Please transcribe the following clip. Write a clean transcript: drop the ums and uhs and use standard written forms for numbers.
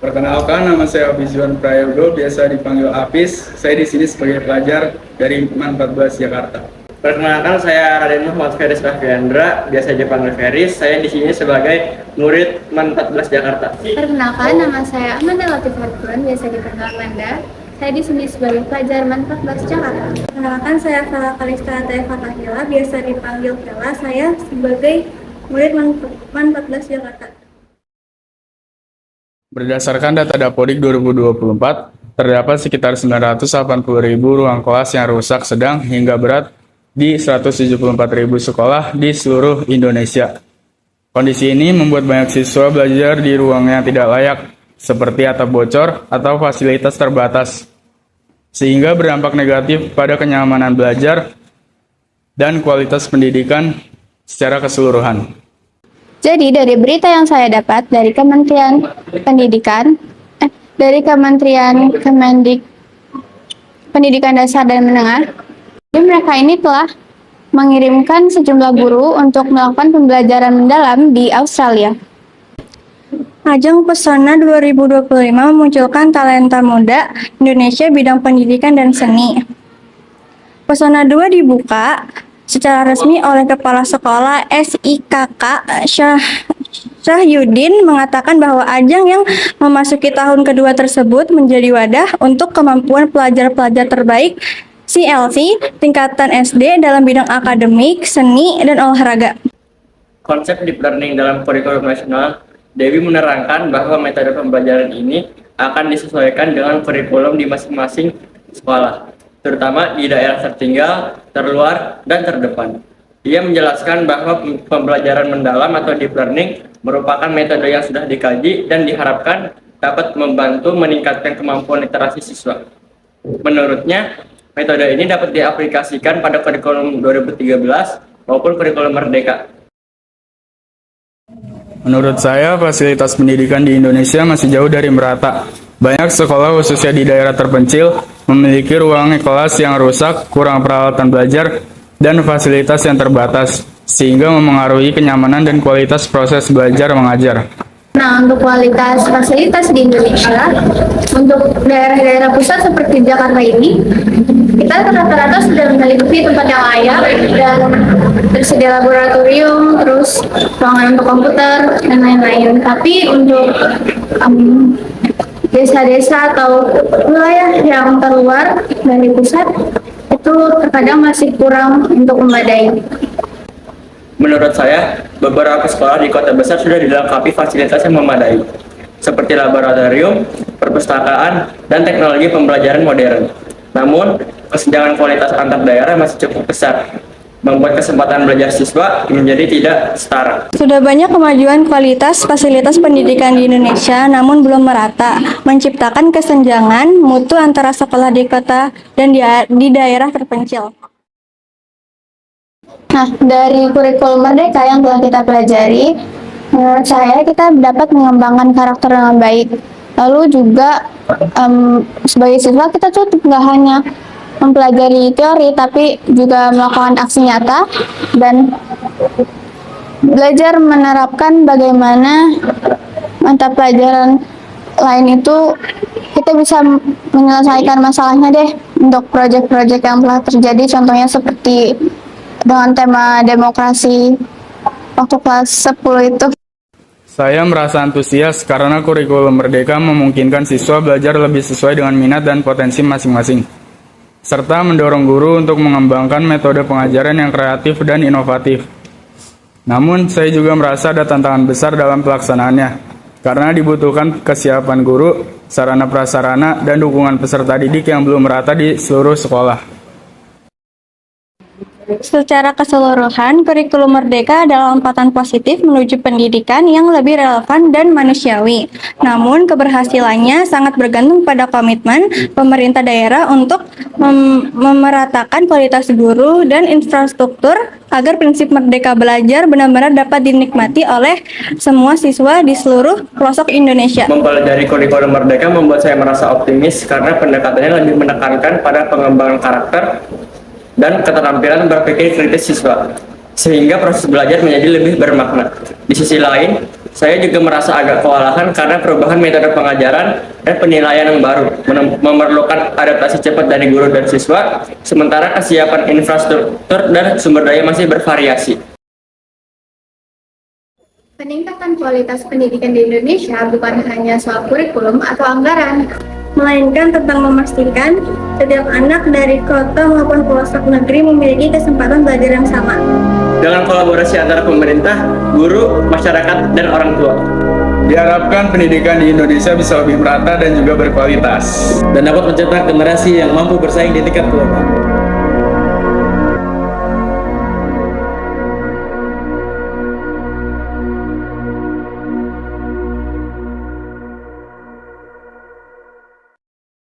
Perkenalkan, nama saya Abizwan Prayogo, biasa dipanggil Apis. Saya di sini sebagai pelajar dari MAN 14 Jakarta. Perkenalkan, saya Raden Muhammad Feris Raffiandra, biasa dipanggil Feris. Saya di sini sebagai murid MAN 14 Jakarta. Perkenalkan, nama saya Amanda Latif Hartun, biasa dipanggil Amanda. Saya di sini sebagai pelajar MAN 14 Jakarta. Perkenalkan, saya Fela Kalista Ataya Fatahila, biasa dipanggil Fela. Saya sebagai murid MAN 14 Jakarta. Berdasarkan data Dapodik 2024, terdapat sekitar 980.000 ruang kelas yang rusak sedang hingga berat di 174.000 sekolah di seluruh Indonesia. Kondisi ini membuat banyak siswa belajar di ruang yang tidak layak, seperti atap bocor atau fasilitas terbatas, sehingga berdampak negatif pada kenyamanan belajar dan kualitas pendidikan secara keseluruhan. Jadi dari berita yang saya dapat dari Kementerian Pendidikan, Pendidikan Dasar dan Menengah, jadi mereka ini telah mengirimkan sejumlah guru untuk melakukan pembelajaran mendalam di Australia. Ajang Pesona 2025 memunculkan talenta muda Indonesia bidang pendidikan dan seni. Pesona 2 dibuka secara resmi oleh Kepala Sekolah SIKK Syahyudin mengatakan bahwa ajang yang memasuki tahun kedua tersebut menjadi wadah untuk kemampuan pelajar-pelajar terbaik CLC tingkatan SD dalam bidang akademik, seni, dan olahraga. Konsep deep learning dalam kurikulum nasional, Dewi menerangkan bahwa metode pembelajaran ini akan disesuaikan dengan kurikulum di masing-masing sekolah, terutama di daerah tertinggal, terluar, dan terdepan. Ia menjelaskan bahwa pembelajaran mendalam atau deep learning merupakan metode yang sudah dikaji dan diharapkan dapat membantu meningkatkan kemampuan literasi siswa. Menurutnya, metode ini dapat diaplikasikan pada kurikulum 2013 maupun kurikulum Merdeka. Menurut saya, fasilitas pendidikan di Indonesia masih jauh dari merata. Banyak sekolah khususnya di daerah terpencil memiliki ruang kelas yang rusak, kurang peralatan belajar, dan fasilitas yang terbatas, sehingga memengaruhi kenyamanan dan kualitas proses belajar mengajar. Nah, untuk kualitas fasilitas di Indonesia, untuk daerah-daerah pusat seperti Jakarta ini, kita rata-rata sudah memiliki tempat yang layak dan tersedia laboratorium, terus ruangan untuk komputer, dan lain-lain. Tapi untuk desa-desa atau wilayah yang terluar dari pusat, itu terkadang masih kurang untuk memadai. Menurut saya, beberapa sekolah di kota besar sudah dilengkapi fasilitas yang memadai, seperti laboratorium, perpustakaan, dan teknologi pembelajaran modern. Namun, kesenjangan kualitas antar daerah masih cukup besar, membuat kesempatan belajar siswa menjadi tidak setara. Sudah banyak kemajuan kualitas fasilitas pendidikan di Indonesia, namun belum merata, menciptakan kesenjangan mutu antara sekolah di kota dan di daerah terpencil. Nah, dari kurikulum Merdeka yang telah kita pelajari, menurut saya kita dapat mengembangkan karakter dengan baik. Lalu juga sebagai siswa kita tuh nggak hanya mempelajari teori, tapi juga melakukan aksi nyata dan belajar menerapkan bagaimana mata pelajaran lain itu kita bisa menyelesaikan masalahnya deh untuk proyek-proyek yang telah terjadi, contohnya seperti dengan tema demokrasi waktu kelas 10 itu. Saya merasa antusias karena kurikulum Merdeka memungkinkan siswa belajar lebih sesuai dengan minat dan potensi masing-masing, serta mendorong guru untuk mengembangkan metode pengajaran yang kreatif dan inovatif. Namun, saya juga merasa ada tantangan besar dalam pelaksanaannya, karena dibutuhkan kesiapan guru, sarana prasarana, dan dukungan peserta didik yang belum merata di seluruh sekolah. Secara keseluruhan, kurikulum Merdeka adalah lompatan positif menuju pendidikan yang lebih relevan dan manusiawi. Namun, keberhasilannya sangat bergantung pada komitmen pemerintah daerah untuk memeratakan kualitas guru dan infrastruktur agar prinsip Merdeka Belajar benar-benar dapat dinikmati oleh semua siswa di seluruh pelosok Indonesia. Mempelajari kurikulum Merdeka membuat saya merasa optimis karena pendekatannya lebih menekankan pada pengembangan karakter dan keterampilan berpikir kritis siswa, sehingga proses belajar menjadi lebih bermakna. Di sisi lain, Saya juga merasa agak kewalahan karena perubahan metode pengajaran dan penilaian yang baru memerlukan adaptasi cepat dari guru dan siswa, sementara kesiapan infrastruktur dan sumber daya masih bervariasi. Peningkatan kualitas pendidikan di Indonesia bukan hanya soal kurikulum atau anggaran, melainkan tentang memastikan setiap anak dari kota maupun pelosok negeri memiliki kesempatan belajar yang sama. Dengan kolaborasi antara pemerintah, guru, masyarakat, dan orang tua. Diharapkan pendidikan di Indonesia bisa lebih merata dan juga berkualitas. dan dapat mencetak generasi yang mampu bersaing di tingkat global.